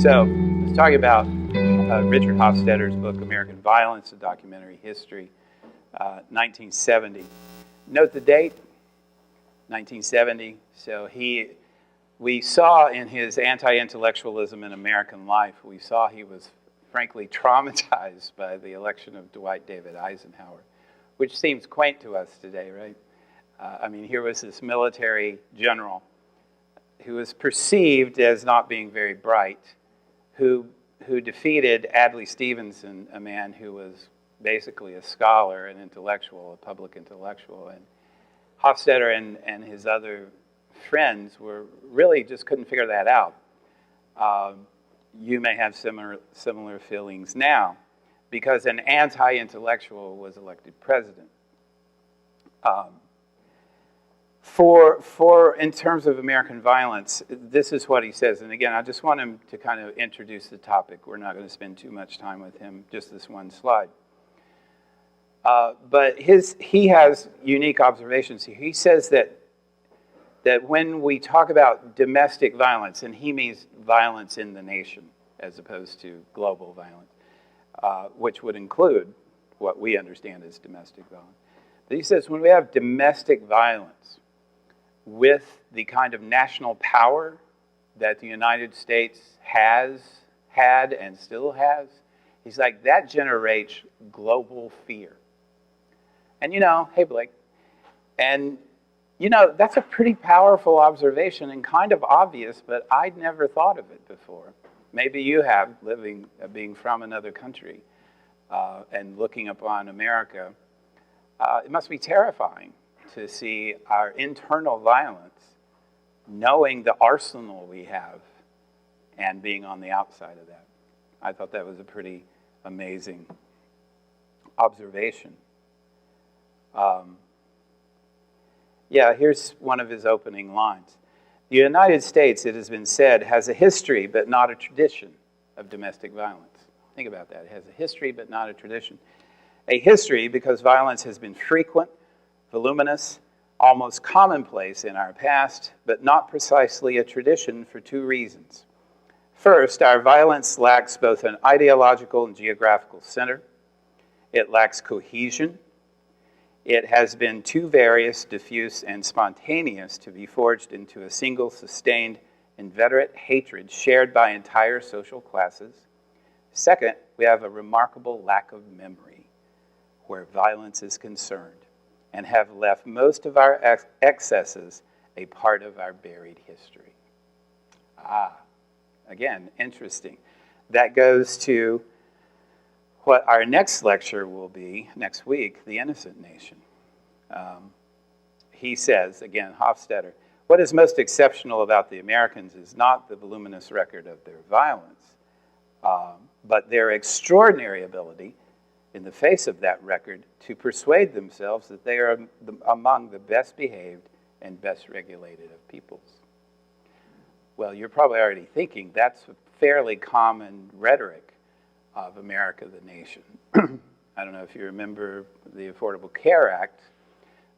So, let's talk about Richard Hofstadter's book, American Violence, A Documentary History, 1970. Note the date, 1970. So we saw in his anti-intellectualism in American life, we saw he was frankly traumatized by the election of Dwight David Eisenhower, which seems quaint to us today, right? I mean, here was this military general who was perceived as not being very bright, who defeated Adlai Stevenson, a man who was basically a scholar, an intellectual, a public intellectual. And Hofstadter and his other friends really just couldn't figure that out. You may have similar feelings now, because an anti-intellectual was elected president. In terms of American violence, this is what he says. And again, I just want him to kind of introduce the topic. We're not going to spend too much time with him, just this one slide. But he has unique observations here. He says that when we talk about domestic violence, and he means violence in the nation as opposed to global violence, which would include what we understand as domestic violence. But he says when we have domestic violence with the kind of national power that the United States has had and still has, he's like, that generates global fear. And hey Blake, and that's a pretty powerful observation and kind of obvious, but I'd never thought of it before. Maybe you have, being from another country and looking upon America. It must be terrifying to see our internal violence, knowing the arsenal we have, and being on the outside of that. I thought that was a pretty amazing observation. Here's one of his opening lines. The United States, it has been said, has a history but not a tradition of domestic violence. Think about that. It has a history but not a tradition. A history because violence has been frequent, voluminous, almost commonplace in our past, but not precisely a tradition for two reasons. First, our violence lacks both an ideological and geographical center. It lacks cohesion. It has been too various, diffuse, and spontaneous to be forged into a single, sustained, inveterate hatred shared by entire social classes. Second, we have a remarkable lack of memory where violence is concerned, and have left most of our excesses a part of our buried history. Again, interesting. That goes to what our next lecture will be next week, The Innocent Nation. He says, again, Hofstadter, what is most exceptional about the Americans is not the voluminous record of their violence, but their extraordinary ability in the face of that record to persuade themselves that they are among the best behaved and best regulated of peoples. Well, you're probably already thinking that's a fairly common rhetoric of America, the nation. I don't know if you remember the Affordable Care Act.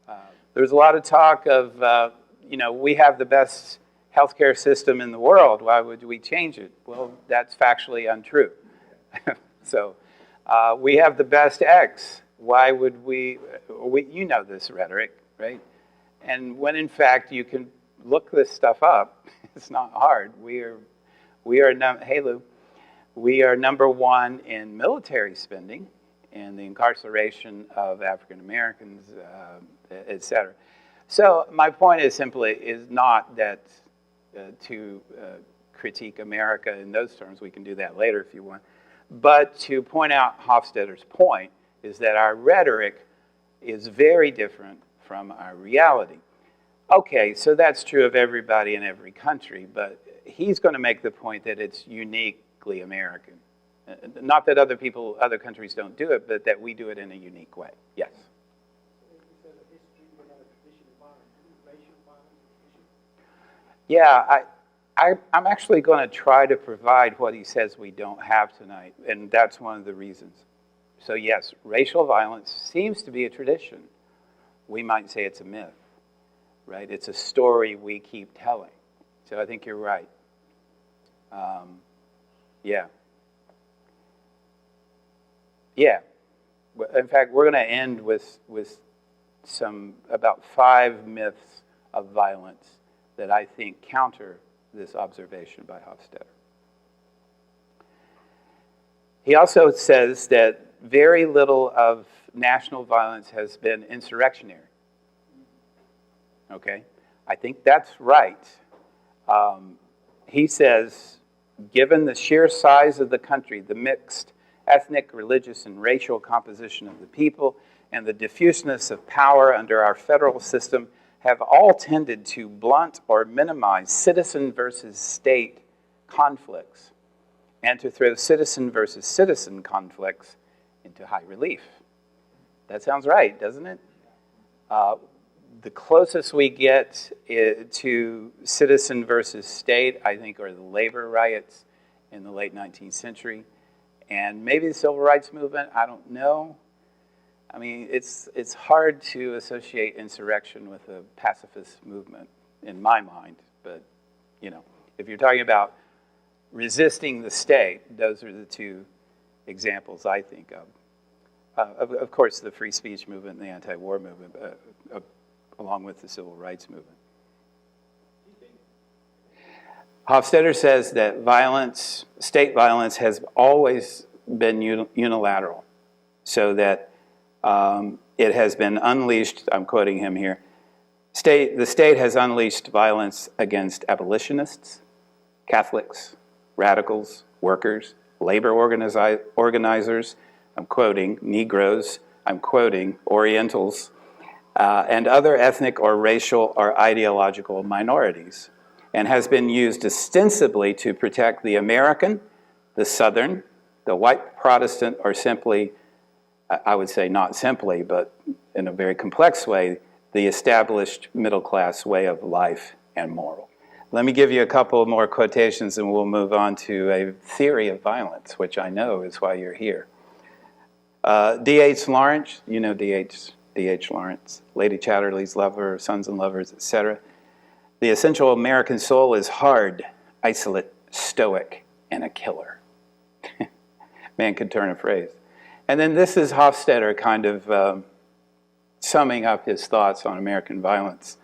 There was a lot of talk of, we have the best healthcare system in the world. Why would we change it? Well, that's factually untrue. So we have the best X. Why would we, you know this rhetoric, right? And when in fact you can look this stuff up, it's not hard. Hey Lou, we are number one in military spending and the incarceration of African Americans, et cetera. So my point is not that to critique America in those terms. We can do that later if you want. But to point out Hofstadter's point is that our rhetoric is very different from our reality. Okay, so that's true of everybody in every country, but he's going to make the point that it's uniquely American. Not that other countries don't do it, but that we do it in a unique way. Yes? Yeah, I'm actually going to try to provide what he says we don't have tonight, and that's one of the reasons. So yes, racial violence seems to be a tradition. We might say it's a myth, right? It's a story we keep telling. So I think you're right. Yeah. Yeah. In fact, we're going to end with about 5 myths of violence that I think counter this observation by Hofstadter. He also says that very little of national violence has been insurrectionary. Okay? I think that's right. He says, given the sheer size of the country, the mixed ethnic, religious, and racial composition of the people, and the diffuseness of power under our federal system have all tended to blunt or minimize citizen versus state conflicts and to throw citizen versus citizen conflicts into high relief. That sounds right, doesn't it? The closest we get to citizen versus state, I think, are the labor riots in the late 19th century. And maybe the civil rights movement, I don't know. I mean, it's hard to associate insurrection with a pacifist movement in my mind. But, you know, if you're talking about resisting the state, those are the two examples I think of. Of course, the free speech movement and the anti-war movement, along with the civil rights movement. Hofstadter says that violence, state violence, has always been unilateral, so that it has been unleashed, I'm quoting him here, the state has unleashed violence against abolitionists, Catholics, radicals, workers, labor organizers, I'm quoting, Negroes, I'm quoting, Orientals, and other ethnic or racial or ideological minorities, and has been used ostensibly to protect the American, the Southern, the white Protestant, or simply, I would say not simply, but in a very complex way, the established middle-class way of life and moral. Let me give you a couple more quotations and we'll move on to a theory of violence, which I know is why you're here. D.H. Lawrence, you know D.H. Lawrence, Lady Chatterley's Lover, Sons and Lovers, etc. The essential American soul is hard, isolate, stoic, and a killer. Man could turn a phrase. And then this is Hofstadter kind of summing up his thoughts on American violence.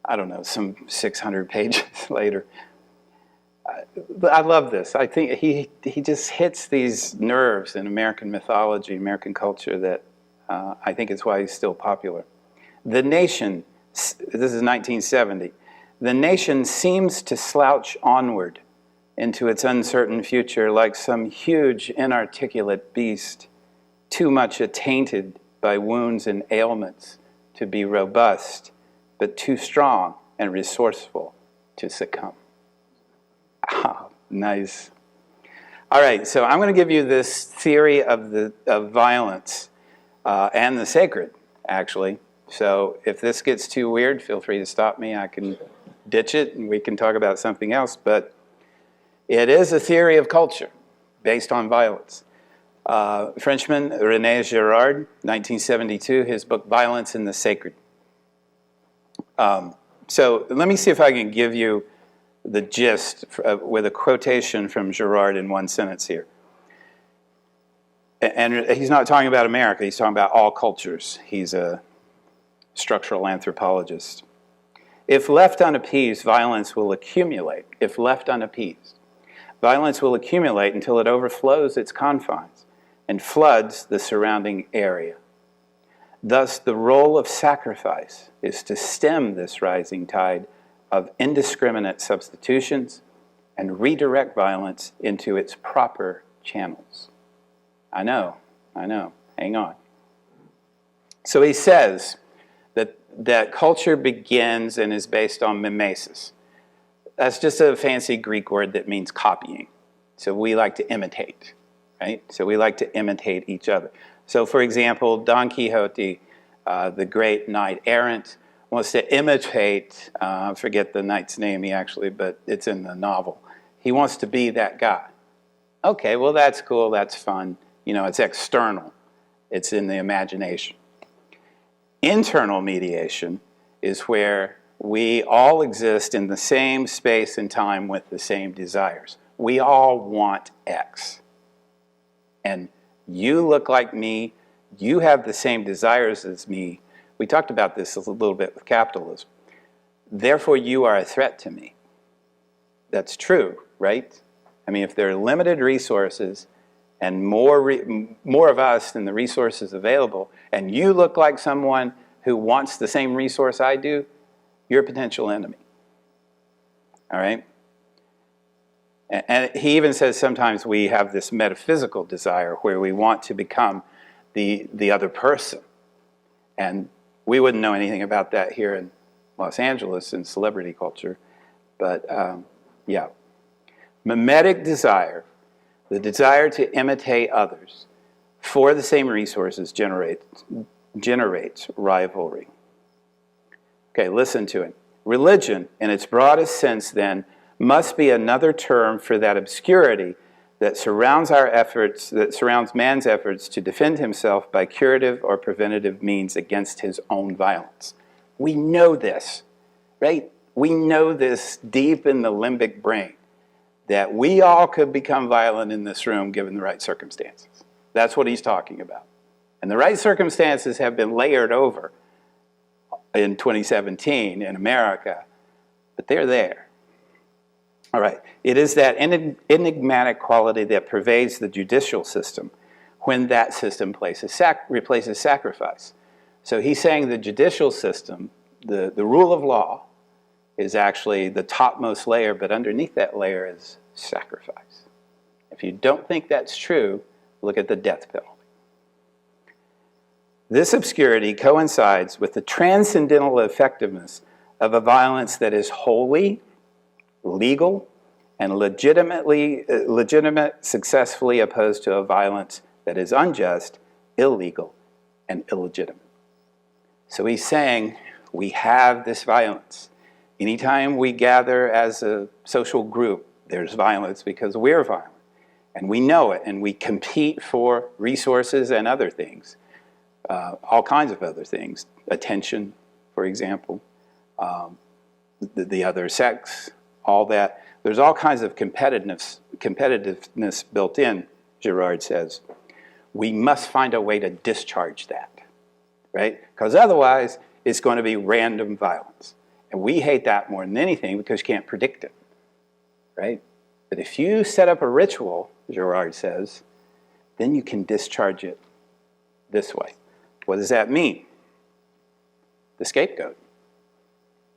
I don't know, some 600 pages later. I love this. I think he just hits these nerves in American mythology, American culture that I think is why he's still popular. The nation, this is 1970, the nation seems to slouch onward into its uncertain future like some huge inarticulate beast, too much attainted by wounds and ailments to be robust, but too strong and resourceful to succumb. Ah, nice. All right, so I'm going to give you this theory of violence and the sacred, actually. So if this gets too weird, feel free to stop me. I can ditch it and we can talk about something else. But it is a theory of culture based on violence. Frenchman René Girard, 1972, his book Violence and the Sacred. So let me see if I can give you the gist with a quotation from Girard in one sentence here. And he's not talking about America, he's talking about all cultures. He's a structural anthropologist. If left unappeased, violence will accumulate. If left unappeased, violence will accumulate until it overflows its confines and floods the surrounding area. Thus, the role of sacrifice is to stem this rising tide of indiscriminate substitutions and redirect violence into its proper channels. I know, hang on. So he says that culture begins and is based on mimesis. That's just a fancy Greek word that means copying. So we like to imitate, right? So we like to imitate each other. So for example, Don Quixote, the great knight errant, wants to imitate, I forget the knight's name but it's in the novel. He wants to be that guy. Okay, well that's cool, that's fun. You know, it's external. It's in the imagination. Internal mediation is where we all exist in the same space and time with the same desires. we all want X. And you look like me, you have the same desires as me. We talked about this a little bit with capitalism. Therefore, you are a threat to me. That's true, right? I mean, if there are limited resources and more of us than the resources available, and you look like someone who wants the same resource I do, you're a potential enemy. All right? And he even says sometimes we have this metaphysical desire where we want to become the other person. And we wouldn't know anything about that here in Los Angeles in celebrity culture. But yeah. Mimetic desire, the desire to imitate others for the same resources generates rivalry. Okay, listen to it. Religion, in its broadest sense then, must be another term for that obscurity that surrounds man's efforts to defend himself by curative or preventative means against his own violence. We know this, right? We know this deep in the limbic brain, that we all could become violent in this room given the right circumstances. That's what he's talking about. And the right circumstances have been layered over in 2017 in America, but they're there. All right, it is that enigmatic quality that pervades the judicial system when that system replaces sacrifice. So he's saying the judicial system, the rule of law, is actually the topmost layer, but underneath that layer is sacrifice. If you don't think that's true, look at the death penalty. This obscurity coincides with the transcendental effectiveness of a violence that is wholly legal and legitimate, successfully opposed to a violence that is unjust, illegal, and illegitimate. So he's saying we have this violence. Anytime we gather as a social group, there's violence because we're violent. And we know it, and we compete for resources and other things, all kinds of other things. Attention, for example, the other sex, all that. There's all kinds of competitiveness built in, Girard says. We must find a way to discharge that, right? Because otherwise, it's going to be random violence. And we hate that more than anything because you can't predict it, right? But if you set up a ritual, Girard says, then you can discharge it this way. What does that mean? The scapegoat,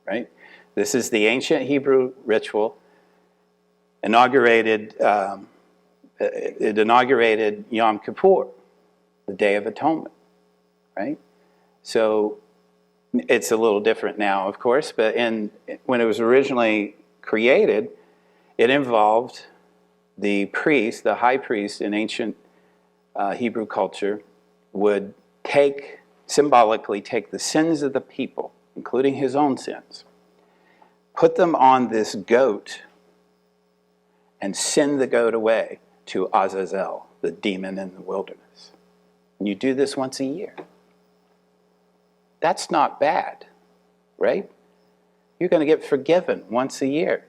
right? This is the ancient Hebrew ritual. It inaugurated Yom Kippur, the Day of Atonement, right? So it's a little different now, of course, but when it was originally created, it involved the priest, the high priest in ancient Hebrew culture, would symbolically take the sins of the people, including his own sins, put them on this goat, and send the goat away to Azazel, the demon in the wilderness. And you do this once a year. That's not bad, right? You're going to get forgiven once a year.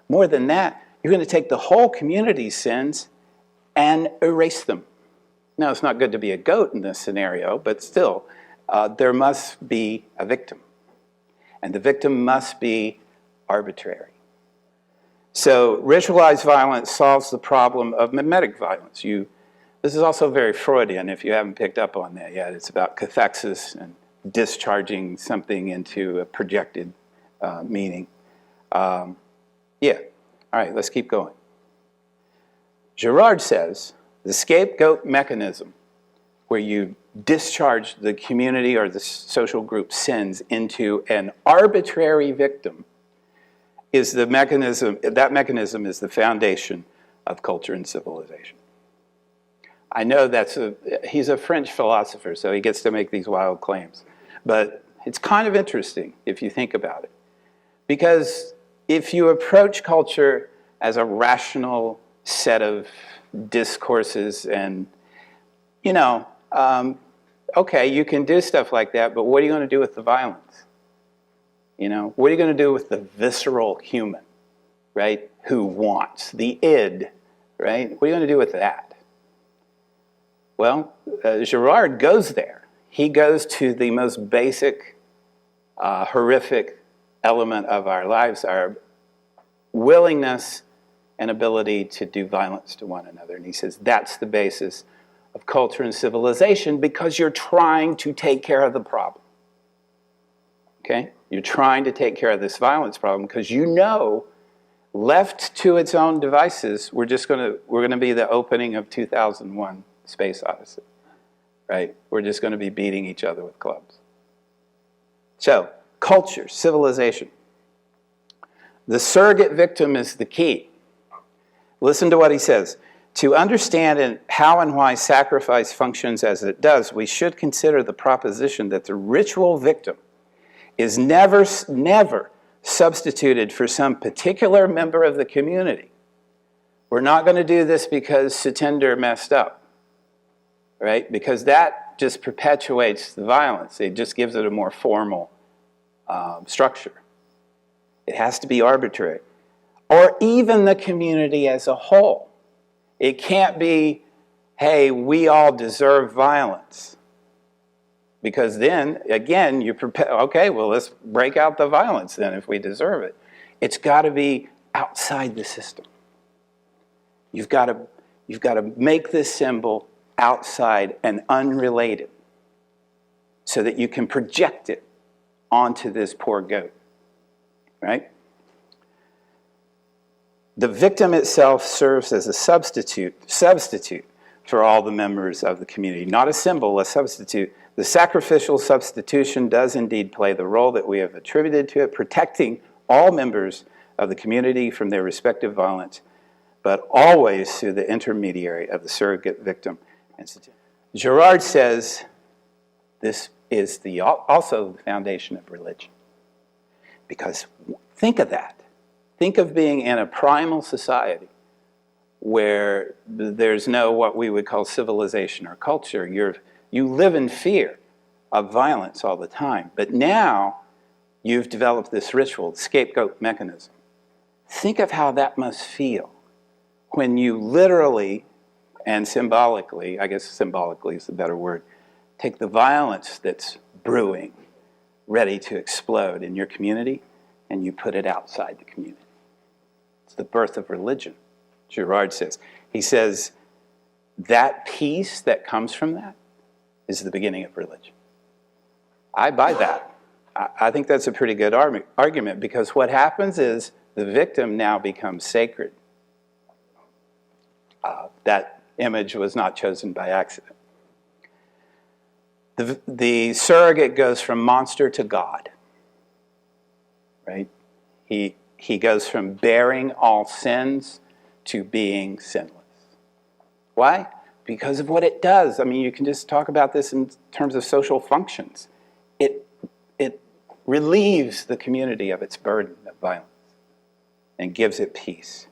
More than that, you're going to take the whole community's sins and erase them. Now, it's not good to be a goat in this scenario, but still, there must be a victim. And the victim must be arbitrary. So ritualized violence solves the problem of mimetic violence. This is also very Freudian, if you haven't picked up on that yet. It's about cathexis and discharging something into a projected meaning. Yeah, all right, let's keep going. Girard says, the scapegoat mechanism, where you discharge the community or the social group sins into an arbitrary victim, is the mechanism, that mechanism is the foundation of culture and civilization. I know he's a French philosopher, so he gets to make these wild claims. But it's kind of interesting if you think about it. Because if you approach culture as a rational set of discourses and, okay, you can do stuff like that, but what are you going to do with the violence? What are you going to do with the visceral human? right? Who wants, the id, right? What are you going to do with that? Well, Girard goes there. He goes to the most basic, horrific element of our lives, our willingness and ability to do violence to one another. And he says that's the basis of culture and civilization, because you're trying to take care of the problem. Okay? You're trying to take care of this violence problem because you know, left to its own devices, we're going to be the opening of 2001 Space Odyssey. Right? We're just going to be beating each other with clubs. So, culture, civilization. The surrogate victim is the key. Listen to what he says. To understand how and why sacrifice functions as it does, we should consider the proposition that the ritual victim is never substituted for some particular member of the community. We're not going to do this because Satinder messed up, right? Because that just perpetuates the violence. It just gives it a more formal structure. It has to be arbitrary. Or even the community as a whole. It can't be, hey, we all deserve violence. Because then, again, okay, well, let's break out the violence then if we deserve it. It's got to be outside the system. You've got to make this symbol outside and unrelated so that you can project it onto this poor goat, right? The victim itself serves as a substitute for all the members of the community. Not a symbol, a substitute. The sacrificial substitution does indeed play the role that we have attributed to it, protecting all members of the community from their respective violence, but always through the intermediary of the surrogate victim institution. Girard says this is also the foundation of religion. Because think of that. Think of being in a primal society where there's no what we would call civilization or culture. You live in fear of violence all the time. But now you've developed this ritual, scapegoat mechanism. Think of how that must feel when you literally and symbolically, I guess symbolically is the better word, take the violence that's brewing, ready to explode in your community, and you put it outside the community. It's the birth of religion, Girard says. He says that peace that comes from that is the beginning of religion. I buy that. I think that's a pretty good argument, because what happens is the victim now becomes sacred. That image was not chosen by accident. The surrogate goes from monster to God, right? He goes from bearing all sins to being sinless. Why? Because of what it does. I mean, you can just talk about this in terms of social functions. It relieves the community of its burden of violence and gives it peace.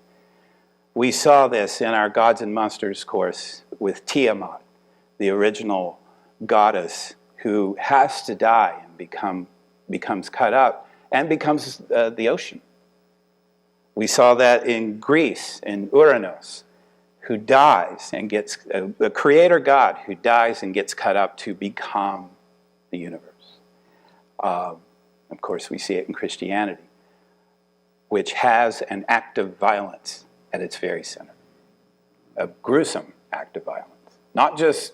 We saw this in our Gods and Monsters course with Tiamat, the original goddess who has to die and becomes cut up and becomes the ocean. We saw that in Greece, in Uranos, who dies and gets, the creator god who dies and gets cut up to become the universe. Of course, we see it in Christianity, which has an act of violence at its very center. A gruesome act of violence. Not just,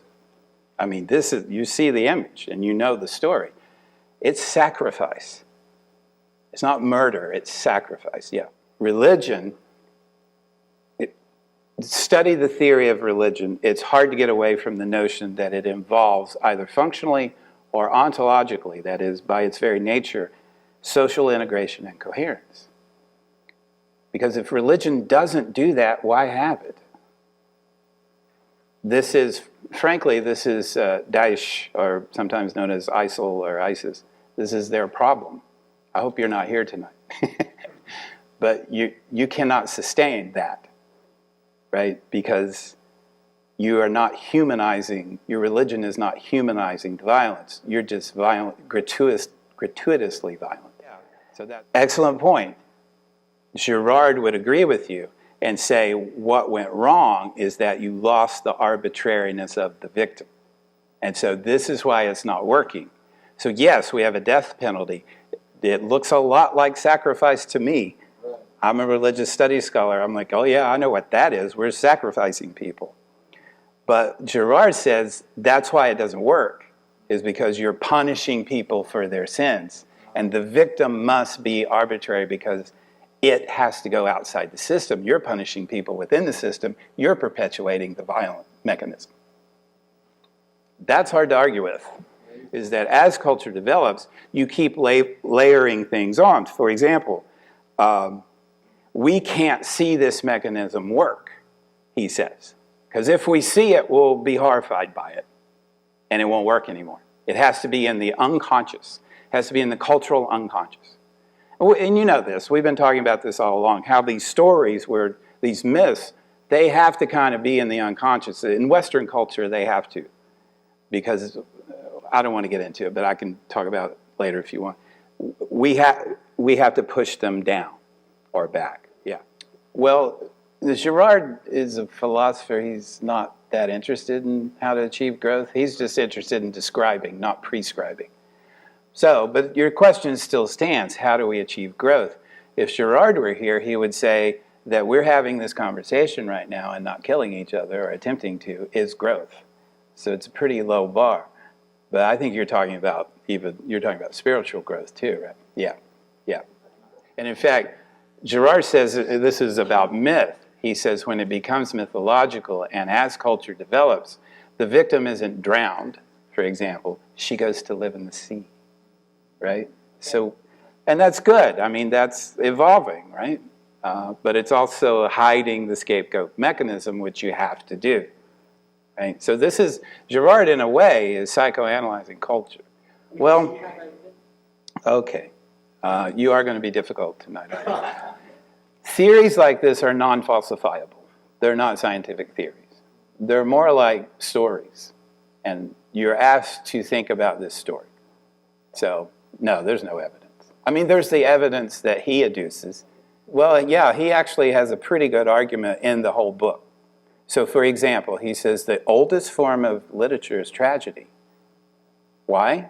I mean, this is, you see the image and you know the story. It's sacrifice. It's not murder, it's sacrifice, yeah. Religion, study the theory of religion. It's hard to get away from the notion that it involves either functionally or ontologically, that is, by its very nature, social integration and coherence. Because if religion doesn't do that, why have it? This is, frankly, this is Daesh, or sometimes known as ISIL or ISIS. This is their problem. I hope you're not here tonight. But you cannot sustain that, right? Because you are not humanizing, your religion is not humanizing violence. You're just violent, gratuitously violent. Yeah. So that excellent point. Girard would agree with you and say what went wrong is that you lost the arbitrariness of the victim. And so this is why it's not working. So yes, we have a death penalty. It looks a lot like sacrifice to me. I'm a religious studies scholar. I'm like, oh yeah, I know what that is. We're sacrificing people. But Girard says that's why it doesn't work, is because you're punishing people for their sins. And the victim must be arbitrary because it has to go outside the system. You're punishing people within the system. You're perpetuating the violent mechanism. That's hard to argue with, is that as culture develops, you keep layering things on. For example, we can't see this mechanism work, he says. Because if we see it, we'll be horrified by it, and it won't work anymore. It has to be in the unconscious. It has to be in the cultural unconscious. And you know this. We've been talking about this all along, how these stories, where these myths, they have to kind of be in the unconscious. In Western culture, they have to. Because I don't want to get into it, but I can talk about it later if you want. We have to push them down or back. Yeah. Well, Girard is a philosopher. He's not that interested in how to achieve growth. He's just interested in describing, not prescribing. So, but your question still stands. How do we achieve growth? If Girard were here, he would say that we're having this conversation right now and not killing each other or attempting to is growth. So it's a pretty low bar. But I think you're talking about spiritual growth too, right? Yeah, yeah. And in fact, Girard says this is about myth. He says when it becomes mythological and as culture develops, the victim isn't drowned, for example. She goes to live in the sea, right? So, and that's good. I mean, that's evolving, right? But it's also hiding the scapegoat mechanism, which you have to do. Right? So this is, Girard in a way is psychoanalyzing culture. Well, okay. You are going to be difficult tonight. Theories like this are non-falsifiable. They're not scientific theories. They're more like stories. And you're asked to think about this story. So, no, there's no evidence. I mean, there's the evidence that he adduces. Well, yeah, he actually has a pretty good argument in the whole book. So, for example, he says the oldest form of literature is tragedy. Why?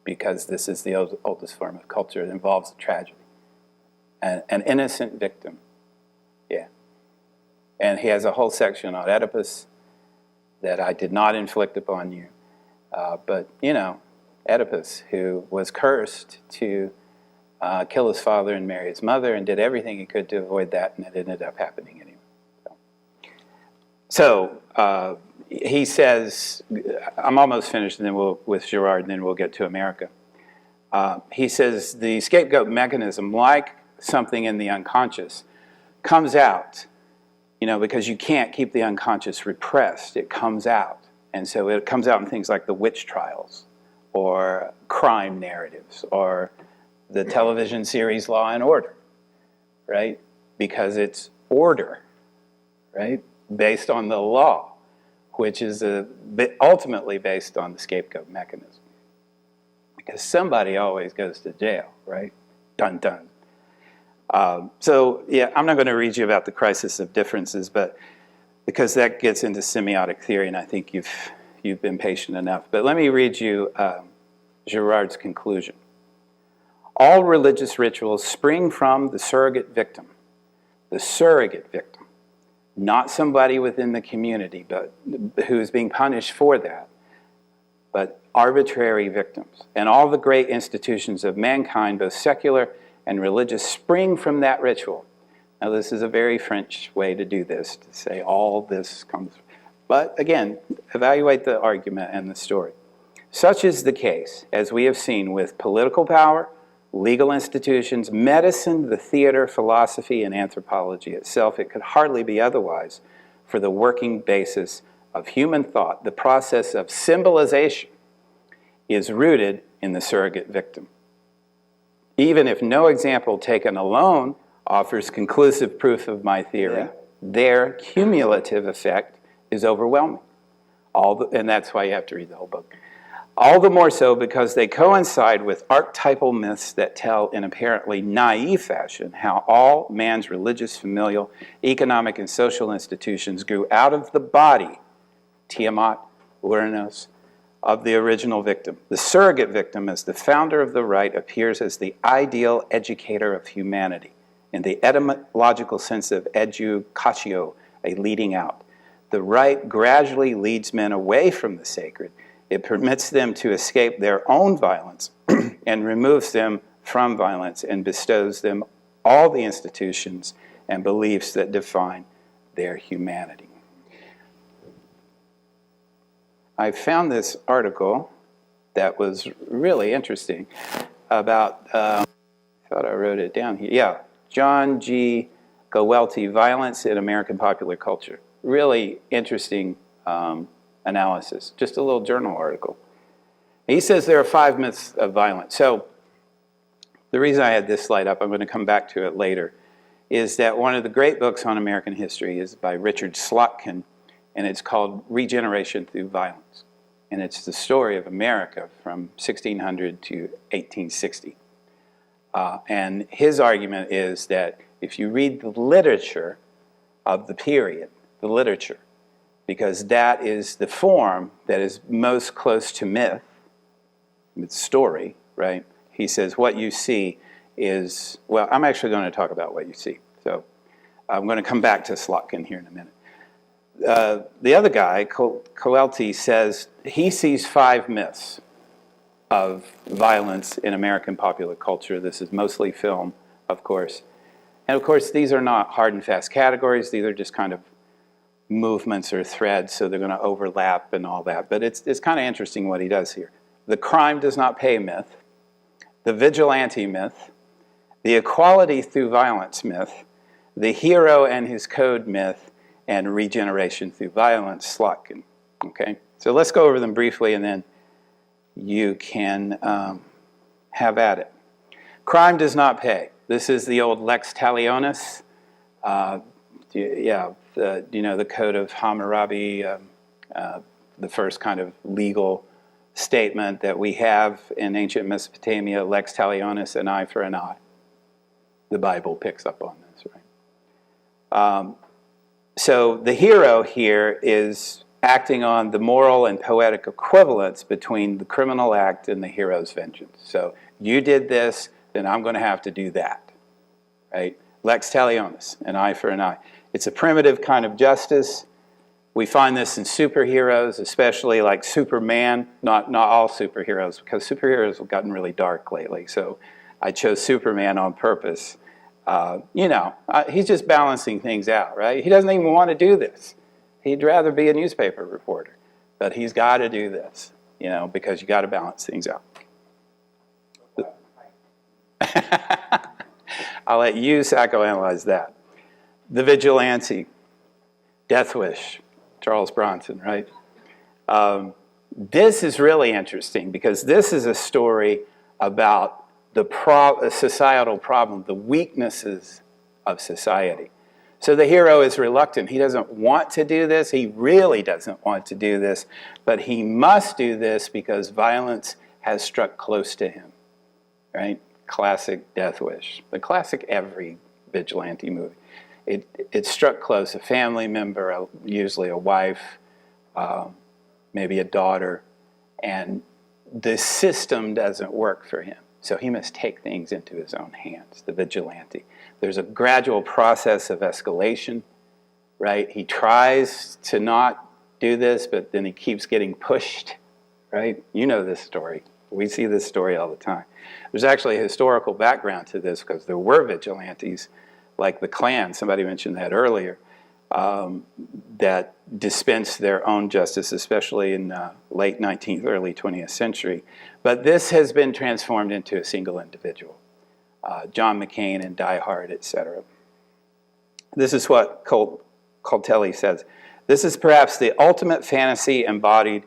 Because this is the oldest form of culture. It involves a tragedy. An innocent victim. Yeah. And he has a whole section on Oedipus that I did not inflict upon you. But, you know, Oedipus, who was cursed to kill his father and marry his mother and did everything he could to avoid that, and it ended up happening anyway. So he says, I'm almost finished, and then with Girard, and then we'll get to America. He says the scapegoat mechanism, like something in the unconscious, comes out, you know, because you can't keep the unconscious repressed. It comes out. And so it comes out in things like the witch trials or crime narratives or the television series Law and Order, right? Because it's order, right? Based on the law, which is ultimately based on the scapegoat mechanism. Because somebody always goes to jail, right? Dun, dun. So, yeah, I'm not going to read you about the crisis of differences, but because that gets into semiotic theory, and I think you've been patient enough. But let me read you Girard's conclusion. All religious rituals spring from the surrogate victim. The surrogate victim. Not somebody within the community, but who is being punished for that, but arbitrary victims. And all the great institutions of mankind, both secular and religious, spring from that ritual. Now, this is a very French way to do this, to say all this comes. But again, evaluate the argument and the story. Such is the case, as we have seen, with political power, legal institutions, medicine, the theater, philosophy, and anthropology itself. It could hardly be otherwise for the working basis of human thought. The process of symbolization is rooted in the surrogate victim. Even if no example taken alone offers conclusive proof of my theory, their cumulative effect is overwhelming. And that's why you have to read the whole book. All the more so because they coincide with archetypal myths that tell in apparently naive fashion how all man's religious, familial, economic, and social institutions grew out of the body, Tiamat, Uranus, of the original victim. The surrogate victim, as the founder of the rite, appears as the ideal educator of humanity, in the etymological sense of educatio, a leading out. The rite gradually leads men away from the sacred. It permits them to escape their own violence and removes them from violence and bestows them all the institutions and beliefs that define their humanity. I found this article that was really interesting about, I thought I wrote it down here. Yeah, John G. Gowelty, Violence in American Popular Culture. Really interesting analysis, just a little journal article. He says there are 5 myths of violence. So the reason I had this slide up, I'm going to come back to it later, is that one of the great books on American history is by Richard Slotkin, and it's called Regeneration Through Violence. And it's the story of America from 1600 to 1860. And his argument is that if you read the literature of the period, the literature, because that is the form that is most close to myth, it's story, right? He says what you see is, well, I'm actually going to talk about what you see. So I'm going to come back to Slotkin here in a minute. The other guy, Gowelty, says he sees 5 myths of violence in American popular culture. This is mostly film, of course. And of course, these are not hard and fast categories. These are just kind of movements or threads, so they're going to overlap and all that. But it's kind of interesting what he does here. The crime does not pay myth, the vigilante myth, the equality through violence myth, the hero and his code myth, and regeneration through violence, Slotkin. Okay? So let's go over them briefly, and then you can have at it. Crime does not pay. This is the old lex talionis. The Code of Hammurabi, the first kind of legal statement that we have in ancient Mesopotamia, lex talionis, an eye for an eye. The Bible picks up on this, right? So the hero here is acting on the moral and poetic equivalence between the criminal act and the hero's vengeance. So you did this, then I'm going to have to do that, right? Lex talionis, an eye for an eye. It's a primitive kind of justice. We find this in superheroes, especially like Superman. Not all superheroes, because superheroes have gotten really dark lately. So I chose Superman on purpose. He's just balancing things out, right? He doesn't even want to do this. He'd rather be a newspaper reporter. But he's got to do this, because you got to balance things out. I'll let you psychoanalyze that. The vigilante, Death Wish, Charles Bronson, right? This is really interesting because this is a story about the societal problem, the weaknesses of society. So the hero is reluctant. He doesn't want to do this. He really doesn't want to do this, but he must do this because violence has struck close to him, right? Classic Death Wish, the classic every vigilante movie. It struck close, a family member, usually a wife, maybe a daughter, and the system doesn't work for him. So he must take things into his own hands, the vigilante. There's a gradual process of escalation, right? He tries to not do this, but then he keeps getting pushed, right? You know this story. We see this story all the time. There's actually a historical background to this because there were vigilantes like the Klan, somebody mentioned that earlier, that dispensed their own justice, especially in late 19th, early 20th century. But this has been transformed into a single individual. John McCain and Die Hard, etc. This is what Coltelli says. This is perhaps the ultimate fantasy embodied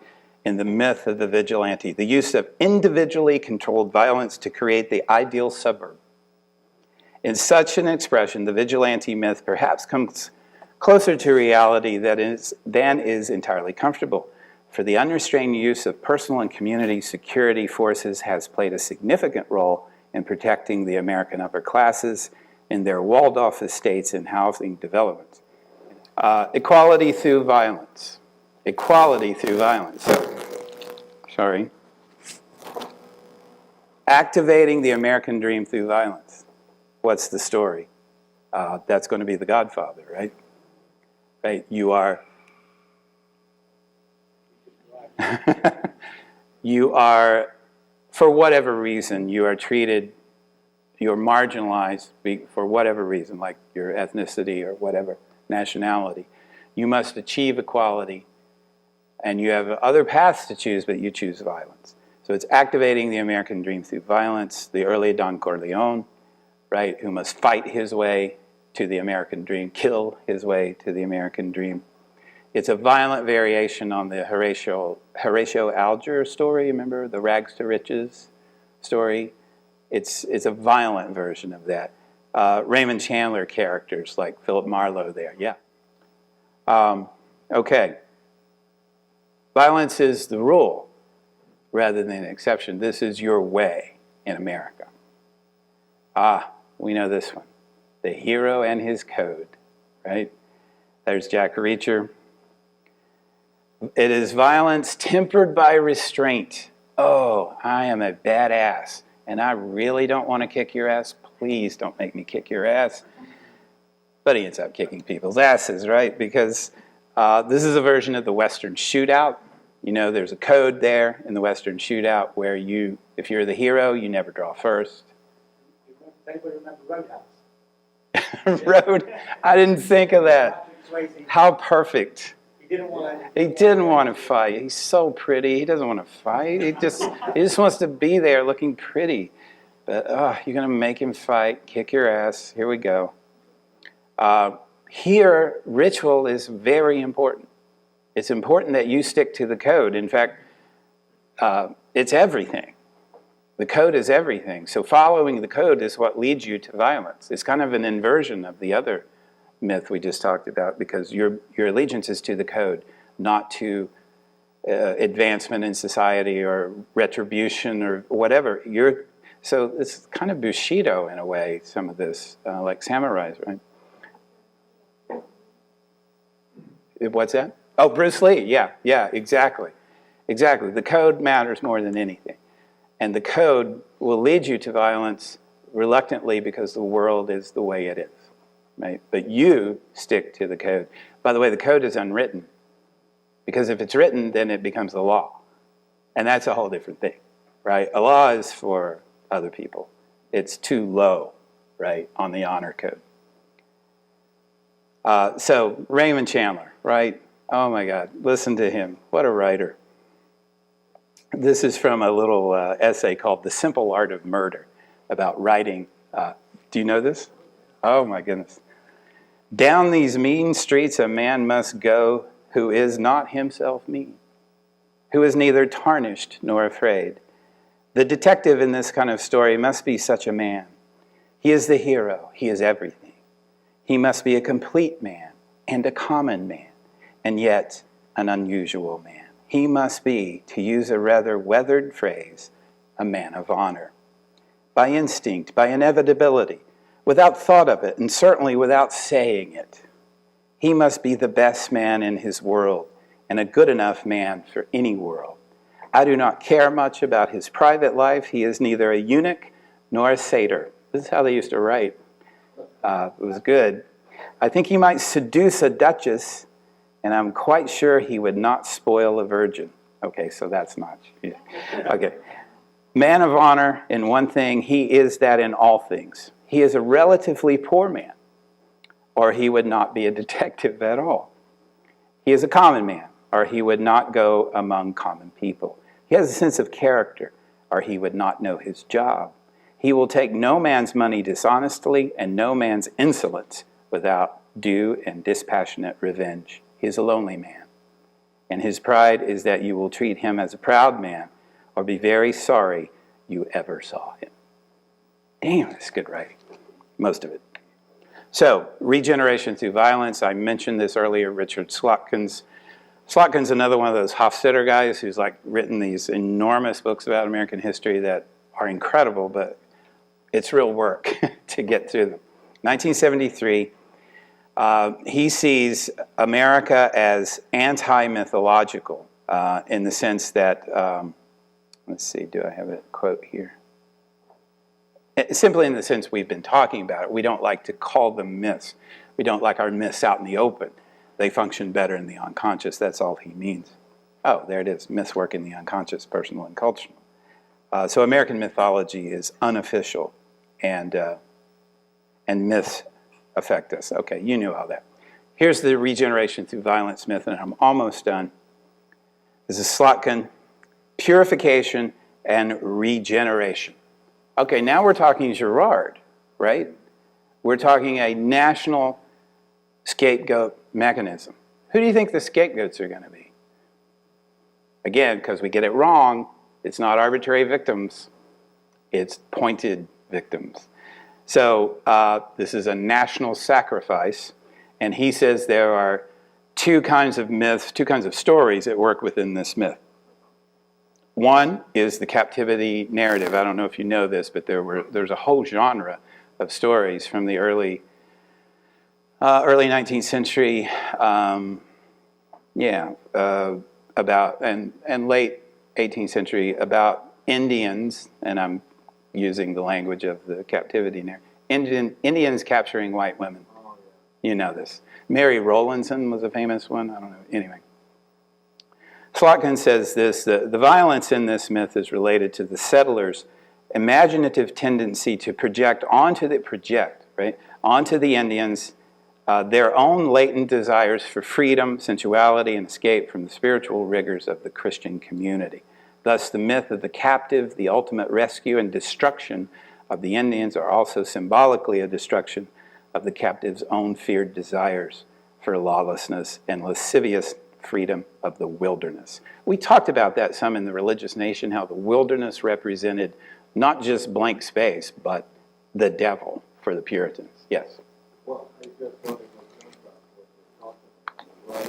in the myth of the vigilante, the use of individually controlled violence to create the ideal suburb. In such an expression, the vigilante myth perhaps comes closer to reality than is entirely comfortable. for the unrestrained use of personal and community security forces has played a significant role in protecting the American upper classes in their walled-off estates and housing developments. Equality through violence. Equality through violence. Sorry. Activating the American dream through violence. What's the story? That's going to be The Godfather, right? Right? You are you are, for whatever reason, you are treated, you're marginalized for whatever reason, like your ethnicity or whatever, nationality. You must achieve equality, and you have other paths to choose, but you choose violence. So it's activating the American dream through violence, the early Don Corleone, right, who must fight his way to the American dream, kill his way to the American dream. It's a violent variation on the Horatio Alger story, remember, the rags to riches story? It's a violent version of that. Raymond Chandler characters like Philip Marlowe there, yeah. Okay. Violence is the rule rather than an exception. This is your way in America. We know this one. The hero and his code, right? There's Jack Reacher. It is violence tempered by restraint. Oh, I am a badass, and I really don't want to kick your ass. Please don't make me kick your ass. But he ends up kicking people's asses, right? Because this is a version of the Western shootout. You know, there's a code there in the Western shootout where you, if you're the hero, you never draw first. Anybody remember Roadhouse? I didn't think of that. How perfect. He didn't want to fight. He's so pretty. He doesn't want to fight. He just wants to be there looking pretty. But you're going to make him fight, kick your ass. Here we go. Here, ritual is very important. It's important that you stick to the code. In fact, it's everything. The code is everything. So following the code is what leads you to violence. It's kind of an inversion of the other myth we just talked about, because your allegiance is to the code, not to advancement in society or retribution or whatever. So it's kind of Bushido in a way, some of this, like samurais, right? What's that? Oh, Bruce Lee, yeah, exactly. Exactly, the code matters more than anything. And the code will lead you to violence reluctantly because the world is the way it is, right? But you stick to the code. By the way, the code is unwritten, because if it's written, then it becomes the law. And that's a whole different thing, right? A law is for other people. It's too low, right, on the honor code. So Raymond Chandler, right? Oh my God, listen to him. What a writer. This is from a little essay called The Simple Art of Murder, about writing. Do you know this? Oh my goodness. Down these mean streets a man must go who is not himself mean, who is neither tarnished nor afraid. The detective in this kind of story must be such a man. He is the hero. He is everything. He must be a complete man and a common man, and yet an unusual man. He must be, to use a rather weathered phrase, a man of honor. By instinct, by inevitability, without thought of it, and certainly without saying it. He must be the best man in his world, and a good enough man for any world. I do not care much about his private life. He is neither a eunuch nor a satyr. This is how they used to write. It was good. I think he might seduce a duchess, and I'm quite sure he would not spoil a virgin. Okay, so that's not. Yeah. Okay. Man of honor in one thing, he is that in all things. He is a relatively poor man, or he would not be a detective at all. He is a common man, or he would not go among common people. He has a sense of character, or he would not know his job. He will take no man's money dishonestly and no man's insolence without due and dispassionate revenge. He is a lonely man, and his pride is that you will treat him as a proud man or be very sorry you ever saw him. Damn, that's good writing, most of it. So, regeneration through violence. I mentioned this earlier, Richard Slotkin's Slotkin's another one of those Hofstadter guys who's like written these enormous books about American history that are incredible, but it's real work to get through them. 1973, he sees America as anti-mythological in the sense that, let's see, do I have a quote here? Simply in the sense we've been talking about it. We don't like to call them myths. We don't like our myths out in the open. They function better in the unconscious. That's all he means. Oh, there it is. Myths work in the unconscious, personal and cultural. So American mythology is unofficial, and myths affect us. Okay, you knew all that. Here's the regeneration through violence myth, and I'm almost done. This is Slotkin, purification and regeneration. Okay, now we're talking Girard, right? We're talking a national scapegoat mechanism. Who do you think the scapegoats are going to be? Again, because we get it wrong, it's not arbitrary victims, it's pointed victims. So this is a national sacrifice, and he says there are two kinds of myths, two kinds of stories that work within this myth. One is the captivity narrative. I don't know if you know this, but there's a whole genre of stories from the early 19th century, about and late 18th century about Indians, and I'm using the language of the captivity narrative. Indians capturing white women. You know this. Mary Rowlandson was a famous one. I don't know. Anyway. Slotkin says this, the violence in this myth is related to the settlers' imaginative tendency to project onto the Indians their own latent desires for freedom, sensuality, and escape from the spiritual rigors of the Christian community. Thus, the myth of the captive, the ultimate rescue and destruction of the Indians are also symbolically a destruction of the captive's own feared desires for lawlessness and lascivious freedom of the wilderness. We talked about that some in The Religious Nation, how the wilderness represented not just blank space, but the devil for the Puritans. Yes? Well, I just wanted to contrast what we're talking about.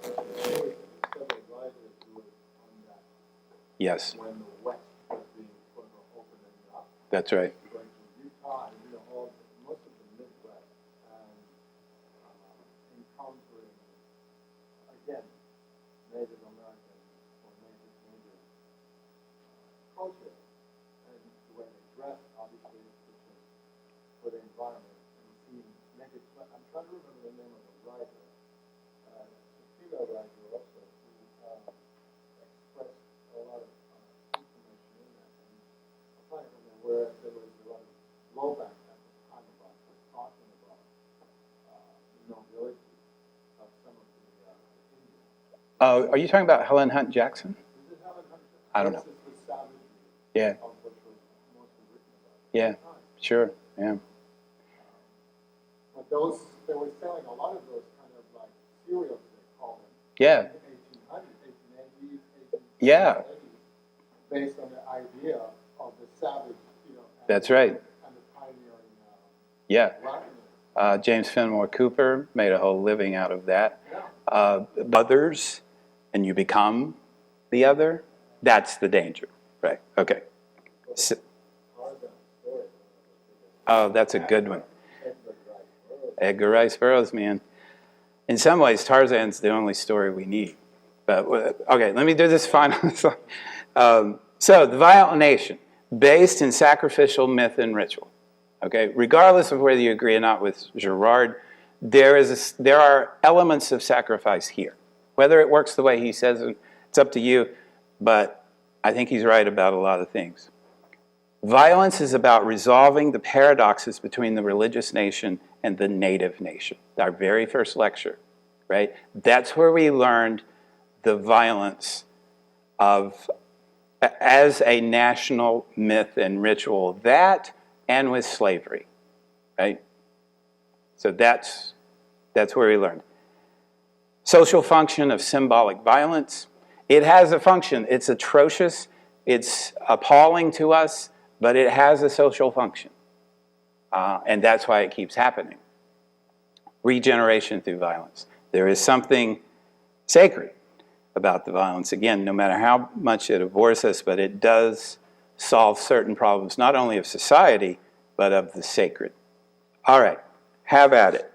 Several writers who were on that. Yes. When the West was being opening up. That's right. Going to Utah and most of the Midwest and encountering, again, Native American or Native culture and the way they dress, obviously, which is for the environment, and seeing naked. I'm trying to remember the name of the writer, a female writer also, who expressed a lot of information in that. And I'm trying to remember where there was a lot of blowback at the time about talking about the nobility of some of the Indians. Are you talking about Helen Hunt Jackson? Is it Helen Hunt? I don't know. This is the savagery Yeah. of what was mostly written about. Yeah. Sure. Yeah. But those, they were selling a lot of those kind of like cereals, they call them. Yeah. In the 1800s, 1880s, Yeah. based on the idea of the savage, and, That's right. And the pioneering Yeah. Latin. James Fenimore Cooper made a whole living out of that. Yeah. Others, and you become the other. That's the danger. Right. Okay. So, oh, that's a good one. Edgar Rice Burroughs, man. In some ways, Tarzan's the only story we need. But okay, let me do this final. So, the violent nation, based in sacrificial myth and ritual. Okay, regardless of whether you agree or not with Girard, there are elements of sacrifice here. Whether it works the way he says it, it's up to you. But I think he's right about a lot of things. Violence is about resolving the paradoxes between the religious nation and the native nation. Our very first lecture, right? That's where we learned the violence of, as a national myth and ritual, that and with slavery, right? So that's where we learned. Social function of symbolic violence. It has a function. It's atrocious. It's appalling to us, but it has a social function. And that's why it keeps happening. Regeneration through violence. There is something sacred about the violence. Again, no matter how much it abhors us, but it does solve certain problems, not only of society, but of the sacred. All right, have at it.